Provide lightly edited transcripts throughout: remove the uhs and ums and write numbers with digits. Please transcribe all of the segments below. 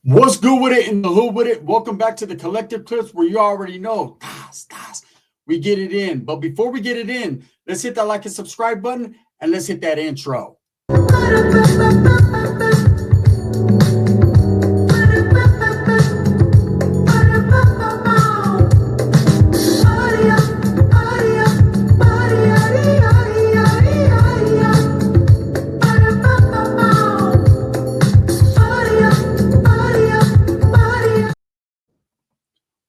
What's good with it in the hood with it? Welcome back to the collective clips where you already know we get it in. But before we get it in, let's hit that like and subscribe button and let's hit that intro.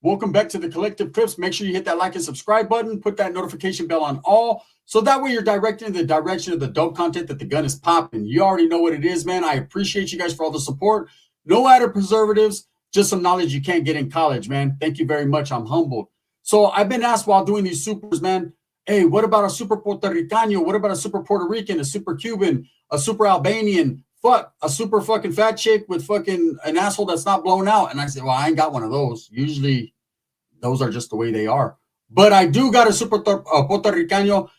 Welcome back to the collective clips. Make sure you hit that like and subscribe button, put that notification bell on all, so that way you're directed in the direction of the dope content that the gun is popping. You already know what it is, man. I appreciate you guys for all the support. No added preservatives, just some knowledge you can't get in college, man. Thank you very much. I'm humbled. So I've been asked while doing these supers, man, hey, what about a super Puerto Ricano? What about a super Puerto Rican, a super Cuban, a super Albanian? Fuck, a super fucking fat chick with fucking an asshole that's not blown out. And I said, well, I ain't got one of those. Usually those are just the way they are. But I do got a super Puerto Ricano,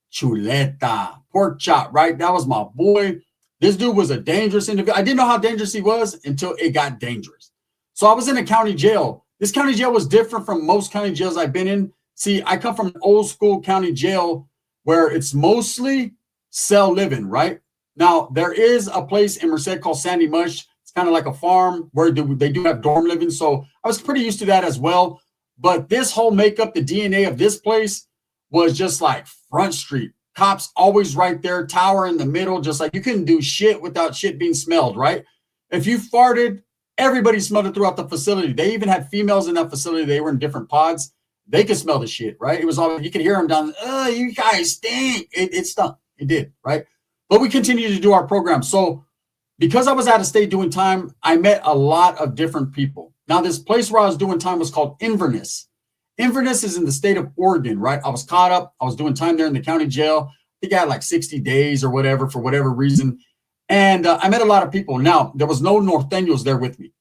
Chuleta, pork chop, right? That was my boy. This dude was a dangerous individual. I didn't know how dangerous he was until it got dangerous. So I was in a county jail. This county jail was different from most county jails I've been in. See, I come from an old school county jail where it's mostly cell living, right? Now, there is a place in Merced called Sandy Mush. It's kind of like a farm where they do have dorm living. So I was pretty used to that as well. But this whole makeup, the DNA of this place was just like Front Street. Cops always right there, tower in the middle, just like you couldn't do shit without shit being smelled, right? If you farted, everybody smelled it throughout the facility. They even had females in that facility. They were in different pods. They could smell the shit, right? It was all, you could hear them down, oh, you guys stink. It stunk. It did, right? But we continued to do our program. So because I was out of state doing time, I met a lot of different people. Now, this place where I was doing time was called Inverness. Inverness is in the state of Oregon, right? I was caught up. I was doing time there in the county jail. I think I had like 60 days or whatever for whatever reason. And I met a lot of people. Now, there was no Norteños there with me,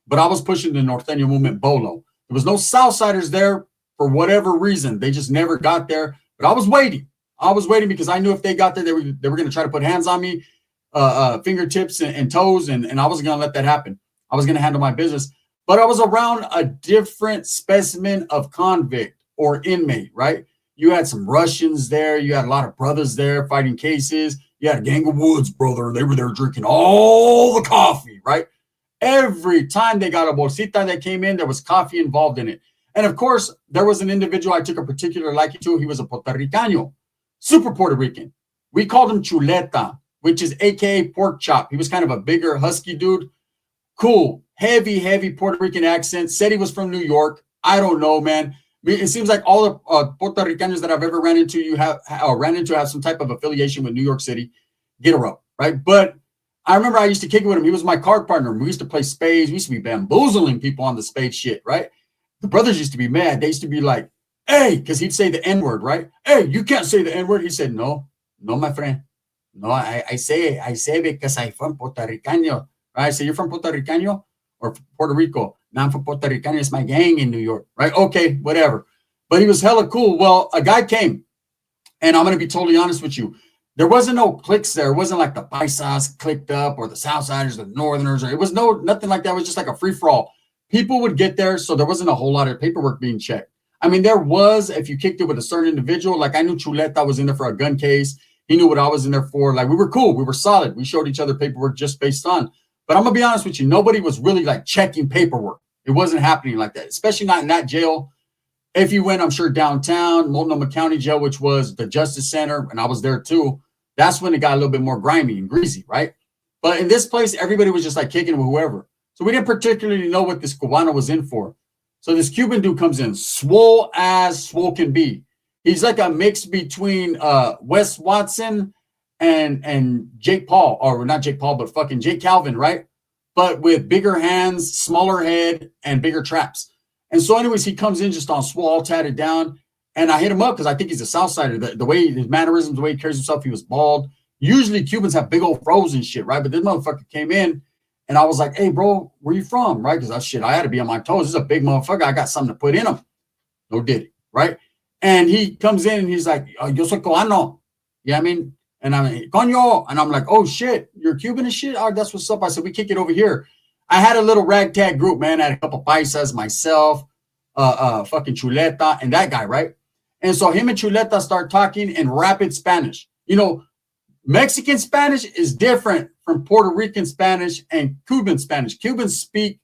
but I was pushing the Norteño movement bolo. There was no Southsiders there for whatever reason. They just never got there. But I was waiting. I was waiting because I knew if they got there, they were going to try to put hands on me, fingertips and toes, and I wasn't going to let that happen. I was going to handle my business. But I was around a different specimen of convict or inmate, right? You had some Russians there. You had a lot of brothers there fighting cases. You had a gang of Woods, brother. They were there drinking all the coffee, right? Every time they got a bolsita that came in, there was coffee involved in it. And of course, there was an individual I took a particular liking to. He was a Puerto Ricano, super Puerto Rican. We called him Chuleta, which is AKA pork chop. He was kind of a bigger, husky dude. Cool, heavy Puerto Rican accent. Said he was from New York. I don't know, man. It seems like all the Puerto Ricanos that I've ever ran into have some type of affiliation with New York City. Get her up, right? But I remember I used to kick it with him. He was my card partner. We used to play spades. We used to be bamboozling people on the spade shit, right? The brothers used to be mad. They used to be like, hey, because he'd say the N-word, right? Hey, you can't say the N-word. He said, no, my friend. No, I say because I'm from Puerto Ricano. Right? So you're from Puerto Ricano or Puerto Rico? Now I'm from Puerto Ricano. It's my gang in New York, right? Okay, whatever. But he was hella cool. Well, a guy came, and I'm going to be totally honest with you. There wasn't no cliques there. It wasn't like the Paisas clicked up or the Southsiders, the Northerners. Or it was nothing like that. It was just like a free-for-all. People would get there, so there wasn't a whole lot of paperwork being checked. I mean, there was, if you kicked it with a certain individual, like I knew Chuleta was in there for a gun case. He knew what I was in there for. Like, we were cool. We were solid. We showed each other paperwork just based on. But I'm going to be honest with you. Nobody was really like checking paperwork. It wasn't happening like that, especially not in that jail. If you went, I'm sure, downtown, Multnomah County Jail, which was the Justice Center, and I was there too, that's when it got a little bit more grimy and greasy, right? But in this place, everybody was just like kicking with whoever. So we didn't particularly know what this Cubano was in for. So this Cuban dude comes in, swole as swole can be. He's like a mix between Wes Watson and Jake Paul, or not Jake Paul, but fucking Jake Calvin, right? But with bigger hands, smaller head, and bigger traps. And so anyways, he comes in just on swole, all tatted down. And I hit him up because I think he's a Southsider. The way his mannerisms, the way he carries himself, he was bald. Usually Cubans have big old froze and shit, right? But this motherfucker came in and I was like, hey, bro, where you from, right? Because I had to be on my toes. This is a big motherfucker. I got something to put in him. No diddy, right? And he comes in and he's like, yo soy cubano. Yeah, I mean, and I'm like, coño. And I'm like, oh, shit, you're Cuban and shit? Oh, that's what's up. I said, we kick it over here. I had a little ragtag group, man. I had a couple paisas, myself, fucking Chuleta, and that guy, right? And so him and Chuleta start talking in rapid Spanish. You know, Mexican Spanish is different from Puerto Rican Spanish and Cuban Spanish. Cubans speak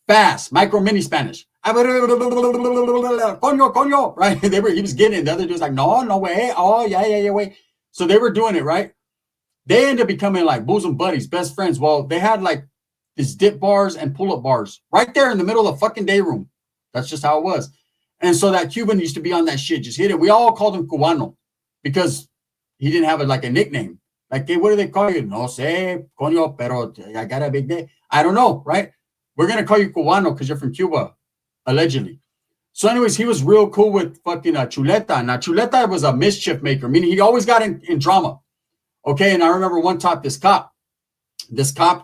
fast, micro mini Spanish. Coño, coño, right? He was getting it. The other dude was like, no, no way. Oh, yeah, way. So they were doing it, right? They ended up becoming like bosom buddies, best friends. Well, they had like these dip bars and pull-up bars right there in the middle of the fucking day room. That's just how it was. And so that Cuban used to be on that shit, just hit it. We all called him Cubano because he didn't have like a nickname. Like, hey, what do they call you? No sé, coño, pero I got a big day. I don't know, right? We're going to call you Cubano because you're from Cuba, allegedly. So anyways, he was real cool with fucking Chuleta. Now, Chuleta was a mischief maker, meaning he always got in drama. Okay, and I remember one time this cop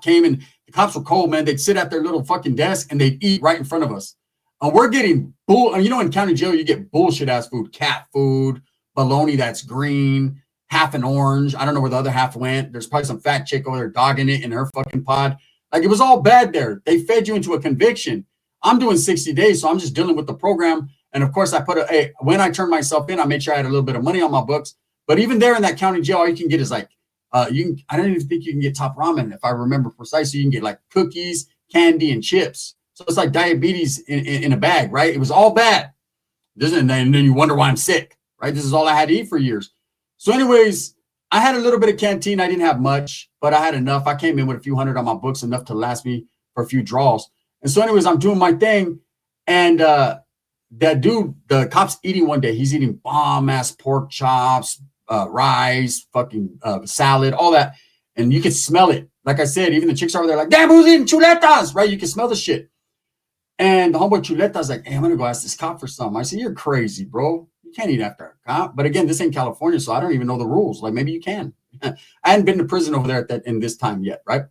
came and the cops were cold, man. They'd sit at their little fucking desk and they'd eat right in front of us. And we're getting you know, in county jail, you get bullshit ass food, cat food, bologna that's green, half an orange. I don't know where the other half went. There's probably some fat chick over there dogging it in her fucking pod. Like, it was all bad there. They fed you into a conviction. I'm doing 60 days, so I'm just dealing with the program. And of course, I when I turned myself in, I made sure I had a little bit of money on my books. But even there in that county jail, all you can get is like, I don't even think you can get top ramen. If I remember precisely, you can get like cookies, candy, and chips. So it's like diabetes in a bag, right? It was all bad. And then you wonder why I'm sick, right? This is all I had to eat for years. So anyways, I had a little bit of canteen. I didn't have much, but I had enough. I came in with a few hundred on my books, enough to last me for a few draws. And so anyways, I'm doing my thing. And that dude, the cop's eating one day. He's eating bomb-ass pork chops, rice, fucking salad, all that. And you can smell it. Like I said, even the chicks over there like, damn, who's eating chuletas, right? You can smell the shit. And the homeboy Chuleta's like, hey, I'm going to go ask this cop for something. I said, you're crazy, bro. You can't eat after a cop. But again, this ain't California, so I don't even know the rules. Like, maybe you can. I hadn't been to prison over there in this time yet, right?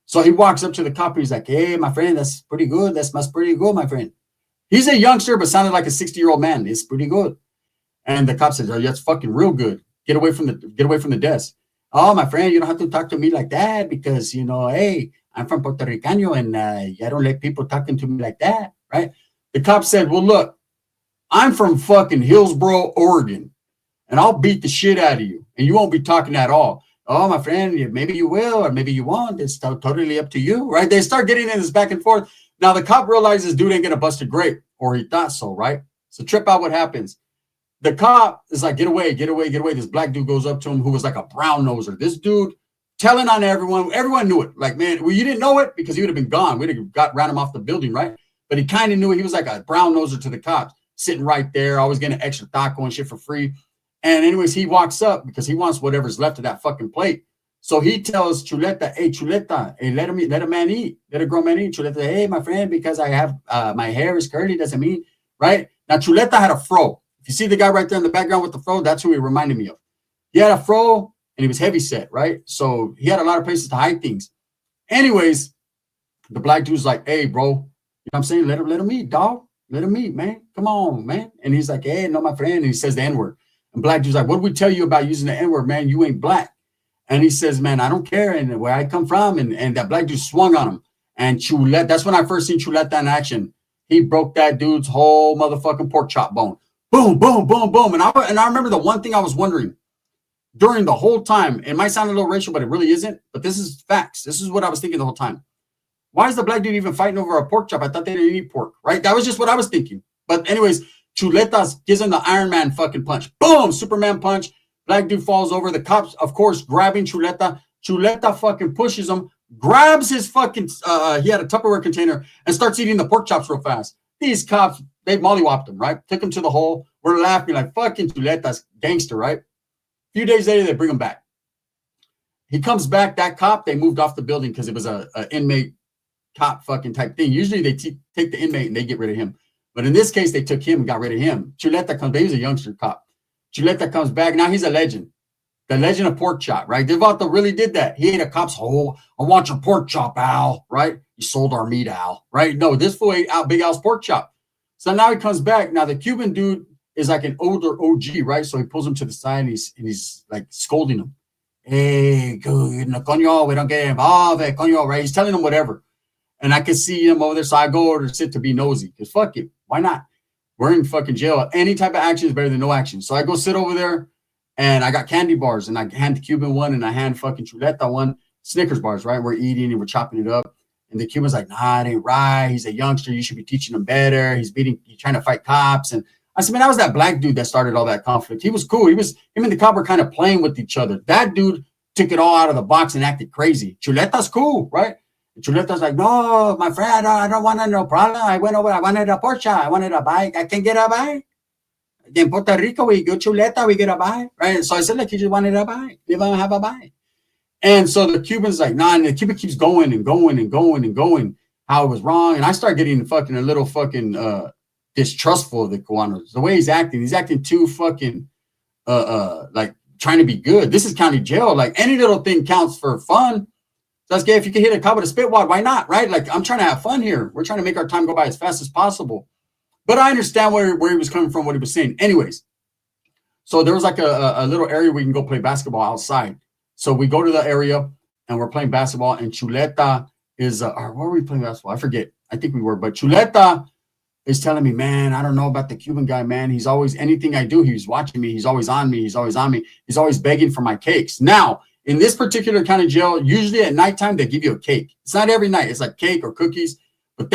So he walks up to the cop and he's like, hey, my friend, that's pretty good. That smells pretty good, my friend. He's a youngster, but sounded like a 60-year-old man. It's pretty good. And the cop says, oh, that's fucking real good. Get away from the desk. Oh, my friend, you don't have to talk to me like that because, you know, hey, I'm from Puerto Rican and I don't let people talking to me like that, right? The cop said, well, look, I'm from fucking Hillsboro, Oregon, and I'll beat the shit out of you, and you won't be talking at all. Oh, my friend, maybe you will or maybe you won't. It's totally up to you, right? They start getting in this back and forth. Now, the cop realizes dude ain't going to bust a grape, or he thought so, right? So trip out what happens. The cop is like, get away. This black dude goes up to him who was like a brown noser. This dude telling on everyone. Everyone knew it. Like, man, well, you didn't know it because he would have been gone. We'd have ran him off the building, right? But he kind of knew it. He was like a brown noser to the cops, sitting right there, always getting an extra taco and shit for free. And anyways, he walks up because he wants whatever's left of that fucking plate. So he tells Chuleta, hey, Chuleta, hey, let a man eat. Let a grown man eat. Chuleta, hey, my friend, because I have my hair is curly, doesn't mean, right? Now, Chuleta had a fro. If you see the guy right there in the background with the fro, that's who he reminded me of. He had a fro and he was heavy set, right? So he had a lot of places to hide things. Anyways, the black dude's like, hey, bro, you know what I'm saying? Let him eat, dog. Let him eat, man. Come on, man. And he's like, hey, no, my friend. And he says the N-word. And black dude's like, what did we tell you about using the N-word, man? You ain't black. And he says, man, I don't care. And where I come from. And that black dude swung on him. And Chuleta, that's when I first seen Chuleta in action. He broke that dude's whole motherfucking pork chop bone. Boom, boom, boom, boom. And I remember the one thing I was wondering during the whole time, it might sound a little racial, but it really isn't. But this is facts. This is what I was thinking the whole time. Why is the black dude even fighting over a pork chop? I thought they didn't eat pork, right? That was just what I was thinking. But anyways, Chuleta gives him the Iron Man fucking punch. Boom, Superman punch. Black dude falls over. The cops, of course, grabbing Chuleta. Chuleta fucking pushes him, grabs his fucking, he had a Tupperware container and starts eating the pork chops real fast. These cops, they mollywopped him, right? Took him to the hole. We're laughing like, fucking Chuleta's gangster, right? A few days later, they bring him back. He comes back. That cop, they moved off the building because it was a inmate cop fucking type thing. Usually they take the inmate and they get rid of him. But in this case, they took him and got rid of him. Chuleta comes back. He was a youngster cop. Chuleta comes back. Now he's a legend. The legend of pork chop, right? Devato really did that. He ate a cop's whole. I want your pork chop, Al, right? You sold our meat, Al, right? No, this fool ate out Big Al's pork chop. So now he comes back. Now the Cuban dude is like an older OG, right? So he pulls him to the side and he's like scolding him. Hey, coño, we don't get involved, coño, right? He's telling him whatever. And I could see him over there. So I go over to sit to be nosy. Because fuck it. Why not? We're in fucking jail. Any type of action is better than no action. So I go sit over there and I got candy bars and I hand the Cuban one and I hand fucking Chuleta one, Snickers bars, right? We're eating and we're chopping it up. And the Cuban's like, nah, it ain't right. He's a youngster. You should be teaching him better. He's trying to fight cops. And I said, man, that was that black dude that started all that conflict. He was cool. Him and the cop were kind of playing with each other. That dude took it all out of the box and acted crazy. Chuleta's cool, right? Chuleta's like, no, my friend, I don't want no problem. I wanted a Porsche. I wanted a bike. I can get a bike. In Puerto Rico, we go Chuleta, we get a bike, right? So I said, like, he just wanted a bike. They don't have a bike. And so the Cuban's like, nah, and the Cuban keeps going and going and going and going how it was wrong. And I start getting fucking a little fucking distrustful of the Cubanos. The way he's acting too fucking like trying to be good. This is county jail. Like any little thing counts for fun. That's gay. If you can hit a cop with a spit wad, why not? Right? Like I'm trying to have fun here. We're trying to make our time go by as fast as possible. But I understand where he was coming from, what he was saying. Anyways, so there was like a little area where you can go play basketball outside. So we go to the area and we're playing basketball. And Chuleta is, where were we playing basketball? I forget. I think we were. But Chuleta is telling me, man, I don't know about the Cuban guy, man. He's always, anything I do, he's watching me. He's always on me. He's always on me. He's always begging for my cakes. Now, in this particular kind of jail, usually at nighttime, they give you a cake. It's not every night. It's like cake or cookies. But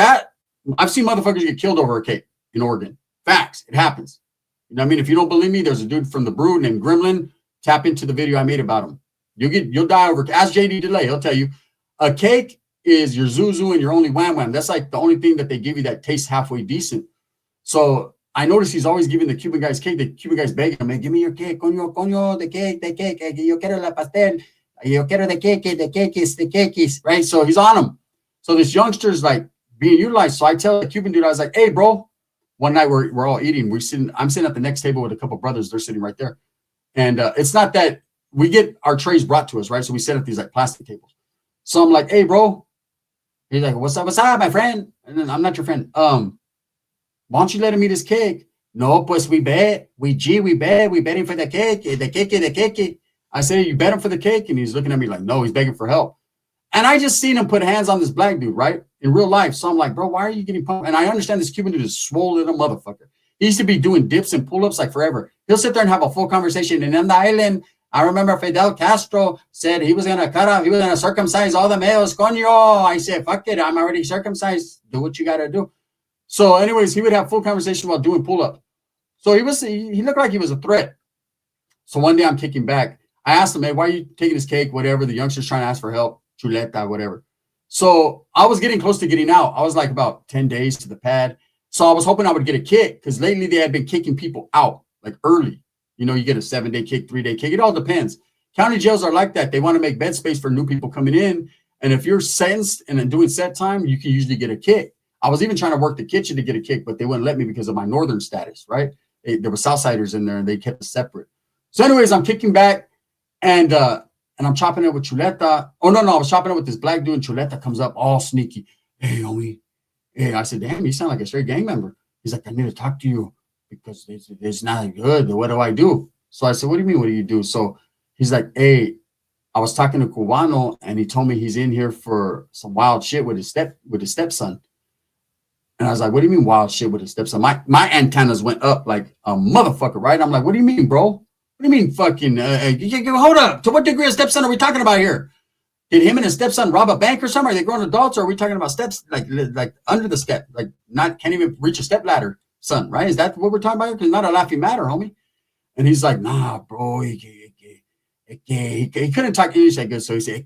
I've seen motherfuckers get killed over a cake in Oregon. Facts. It happens. You know what I mean? If you don't believe me, there's a dude from the Brood named Gremlin. Tap into the video I made about him. You'll die over. Ask JD Delay. He'll tell you. A cake is your Zuzu and your only wham wham. That's like the only thing that they give you that tastes halfway decent. So I noticed he's always giving the Cuban guy's cake. The Cuban guy's begging him, hey, give me your cake, coño, the cake. Yo quiero la pastel. Yo quiero the cake, right? So he's on him. So this youngster's like being utilized. So I tell the Cuban dude, I was like, hey, bro. One night we're all eating. I'm sitting at the next table with a couple of brothers. They're sitting right there. And it's not that we get our trays brought to us, right? So we sit at these like plastic tables. So I'm like, hey, bro. He's like, what's up, my friend? And then I'm not your friend. Why don't you let him eat his cake? No, pues we betting for the cake. I said, you bet him for the cake? And he's looking at me like, no, he's begging for help. And I just seen him put hands on this black dude, right? In real life. So I'm like, bro, why are you getting pumped? And I understand this Cuban dude is swole little motherfucker. He used to be doing dips and pull-ups like forever. He'll sit there and have a full conversation. And on the island, I remember Fidel Castro said he was going to circumcise all the males. Coño. I said, fuck it. I'm already circumcised. Do what you got to do. So anyways, he would have full conversation while doing pull-up. So he looked like he was a threat. So one day I'm kicking back. I asked him, hey, why are you taking his cake? Whatever. The youngster's trying to ask for help. Chuleta, whatever. So I was getting close to getting out. I was like about 10 days to the pad. So I was hoping I would get a kick because lately they had been kicking people out like early. You know, you get a 7-day kick, 3-day kick. It all depends. County jails are like that. They want to make bed space for new people coming in. And if you're sentenced and doing set time, you can usually get a kick. I was even trying to work the kitchen to get a kick, but they wouldn't let me because of my northern status, right? There were Southsiders in there and they kept it separate. So anyways, I'm kicking back and I'm chopping it with Chuleta. Oh, no, I was chopping it with this black dude and Chuleta comes up all sneaky. Hey, homie. Hey, I said, damn, you sound like a straight gang member. He's like, I need to talk to you because it's not good. What do I do? So I said, what do you mean? What do you do? So he's like, hey, I was talking to Cubano and he told me he's in here for some wild shit with his stepson. And I was like, what do you mean wild shit with his stepson? My antennas went up like a motherfucker, right? I'm like, what do you mean, bro? What do you mean fucking, hold up. To what degree of stepson are we talking about here? Did him and his stepson rob a bank or something? Are they grown adults or are we talking about steps like under the step, like can't even reach a step ladder son, right? Is that what we're talking about here? Because not a laughing matter, homie. And he's like, nah, bro, he couldn't talk English that good. So he said,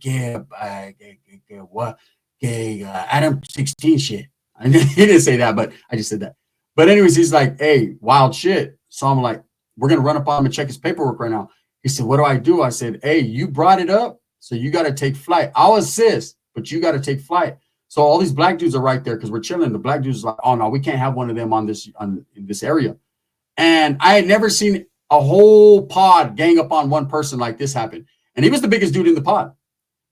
Adam 16 shit. He didn't say that, but I just said that. But anyways, he's like, hey, wild shit. So I'm like, we're going to run up on him and check his paperwork right now. He said, what do I do? I said, hey, you brought it up. So you got to take flight. I'll assist, but you got to take flight. So all these black dudes are right there because we're chilling. The black dudes are like, oh no, we can't have one of them in this area. And I had never seen a whole pod gang up on one person like this happen. And he was the biggest dude in the pod.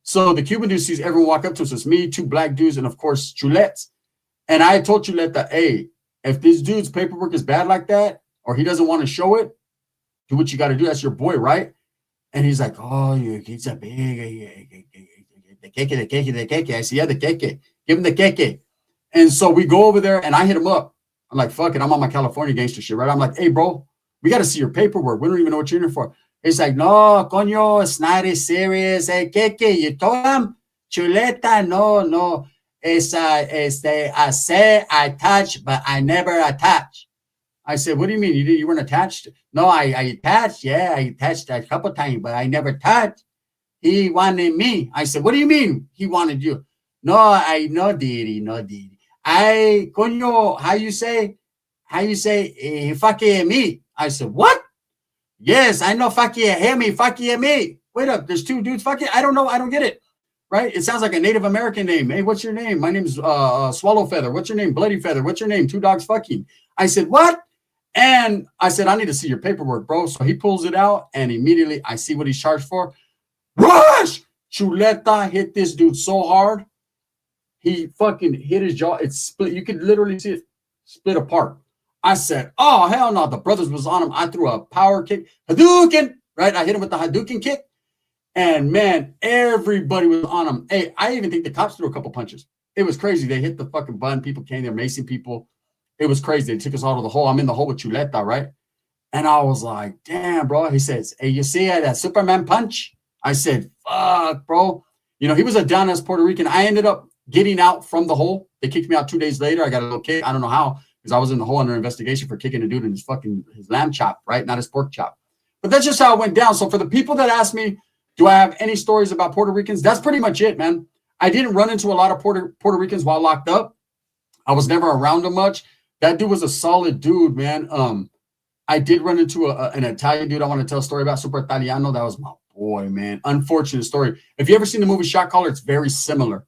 So the Cuban dude sees everyone walk up to us. It's me, 2 black dudes, and of course, Chuleta. And I told Chuleta, hey, if this dude's paperwork is bad like that, or he doesn't want to show it, do what you got to do. That's your boy, right? And he's like, oh, he's a big, the cake. I said, yeah, the cake. Give him the keke. And so we go over there and I hit him up. I'm like, fuck it. I'm on my California gangster shit, right? I'm like, hey, bro, we got to see your paperwork. We don't even know what you're in here for. He's like, no, coño, it's not as serious. Hey, keke, you told him? Chuleta, no. It's, I say I touch, but I never attach. I said, what do you mean? You weren't attached? No, I attached. Yeah, I attached a couple times, but I never touched. He wanted me. I said, what do you mean he wanted you? No, I no diddy. I coño, how you say, fucking me. I said, what? Yes, I know fucking me, fucking me. Wait up, there's two dudes fucking. I don't know, I don't get it. Right? It sounds like a Native American name. Hey, what's your name? My name's Swallow Feather. What's your name? Bloody Feather. What's your name? Two dogs fucking. I said, what? And I said, I need to see your paperwork, bro. So he pulls it out and immediately I see what he's charged for. Rush! Chuleta hit this dude so hard. He fucking hit his jaw. It's split. You could literally see it split apart. I said, oh, hell no. The brothers was on him. I threw a power kick. Hadouken! Right? I hit him with the Hadouken kick. And man, everybody was on him. Hey, I even think the cops threw a couple punches. It was crazy. They hit the fucking button. People came there, macing people. It was crazy. They took us all to the hole. I'm in the hole with Chuleta, right? And I was like, damn, bro. He says, hey, you see that Superman punch? I said, fuck, bro. You know, he was a down-ass Puerto Rican. I ended up getting out from the hole. They kicked me out 2 days later. I got a little kick. I don't know how, because I was in the hole under investigation for kicking a dude in his lamb chop, right? Not his pork chop. But that's just how it went down. So for the people that ask me, do I have any stories about Puerto Ricans? That's pretty much it, man. I didn't run into a lot of Puerto Ricans while locked up. I was never around them much. That dude was a solid dude, man. I did run into an Italian dude I want to tell a story about, Super Italiano. That was my boy, man. Unfortunate story. If you ever seen the movie Shot Caller, it's very similar.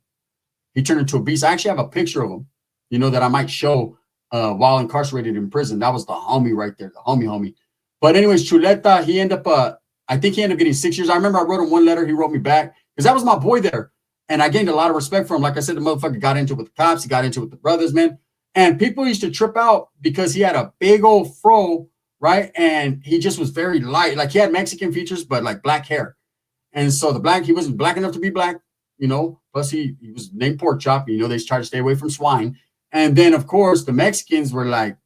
He turned into a beast. I actually have a picture of him, you know, that I might show while incarcerated in prison. That was the homie right there, the homie. But anyways, Chuleta, he ended up, I think he ended up getting 6 years. I remember I wrote him one letter. He wrote me back because that was my boy there. And I gained a lot of respect for him. Like I said, the motherfucker got into it with the cops. He got into it with the brothers, man. And people used to trip out because he had a big old fro, right? And he just was very light. Like he had Mexican features, but like black hair. And so he wasn't black enough to be black, you know. Plus he was named Pork Chop. You know, they tried to stay away from swine. And then, of course, the Mexicans were like,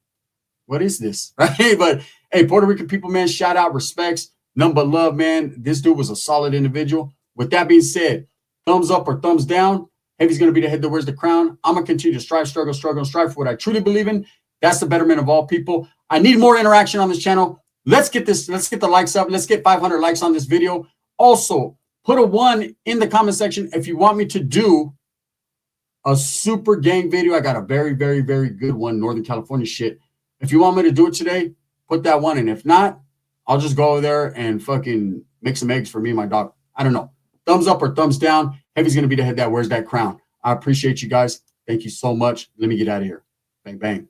what is this? Right? But hey, Puerto Rican people, man, shout out, respects, nothing but love, man. This dude was a solid individual. With that being said, thumbs up or thumbs down. Heavy's going to be the head that wears the crown. I'm going to continue to strive for what I truly believe in. That's the betterment of all people. I need more interaction on this channel. Let's get the likes up. Let's get 500 likes on this video. Also, put a 1 in the comment section if you want me to do a super gang video. I got a very, very, very good one, Northern California shit. If you want me to do it today, put that 1 in. If not, I'll just go over there and fucking make some eggs for me and my dog. I don't know. Thumbs up or thumbs down. Heavy's going to be the head that wears that crown. I appreciate you guys. Thank you so much. Let me get out of here. Bang, bang.